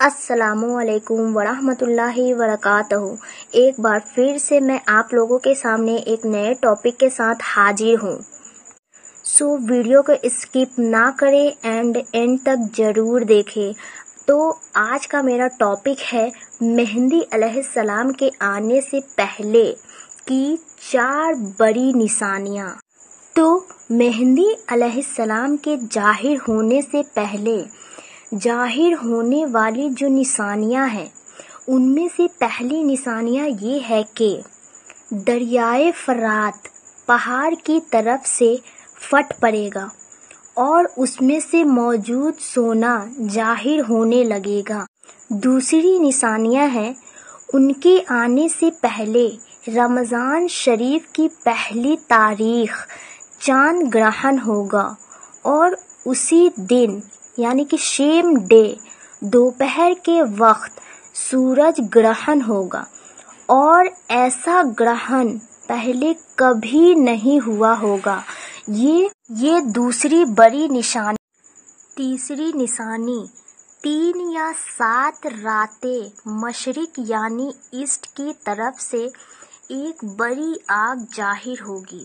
अस्सलामुअलैकुम वरहमतुल्लाहि वबरकातुहू। एक बार फिर से मैं आप लोगों के सामने एक नए टॉपिक के साथ हाजिर हूँ। सो वीडियो को स्किप ना करें एंड एंड तक ज़रूर देखें। तो आज का मेरा टॉपिक है मेहंदी अलैहिस्सलाम के आने से पहले की 4 बड़ी निशानियाँ। तो मेहंदी अलैहिस्सलाम के ज़ाहिर होने से पहले ज़ाहिर होने वाली जो निशानियां हैं, उनमें से पहली निशानियां ये है कि दरियाए फरात पहाड़ की तरफ से फट पड़ेगा और उसमें से मौजूद सोना ज़ाहिर होने लगेगा। दूसरी निशानियां हैं, उनके आने से पहले रमज़ान शरीफ की पहली तारीख चांद ग्रहण होगा और उसी दिन यानी कि सेम डे दोपहर के वक्त सूरज ग्रहण होगा और ऐसा ग्रहण पहले कभी नहीं हुआ होगा। ये दूसरी बड़ी निशानी। तीसरी निशानी 3 या 7 रातें मशरिक यानी ईस्ट की तरफ से एक बड़ी आग जाहिर होगी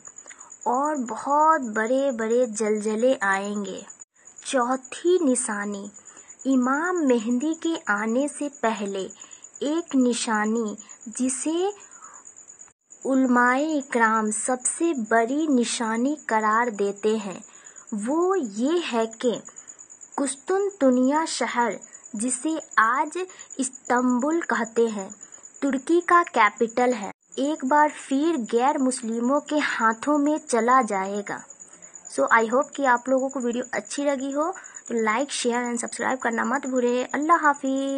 और बहुत बड़े बड़े जलजले आएंगे। चौथी निशानी इमाम मेहंदी के आने से पहले एक निशानी जिसे उलमाए इकराम सबसे बड़ी निशानी करार देते हैं, वो ये है कि कुस्तुनतुनिया शहर, जिसे आज इस्तांबुल कहते हैं, तुर्की का कैपिटल है, एक बार फिर गैर मुस्लिमों के हाथों में चला जाएगा। सो आई होप कि आप लोगों को वीडियो अच्छी लगी हो, तो लाइक शेयर एंड सब्सक्राइब करना मत भूलें। अल्लाह हाफिज़।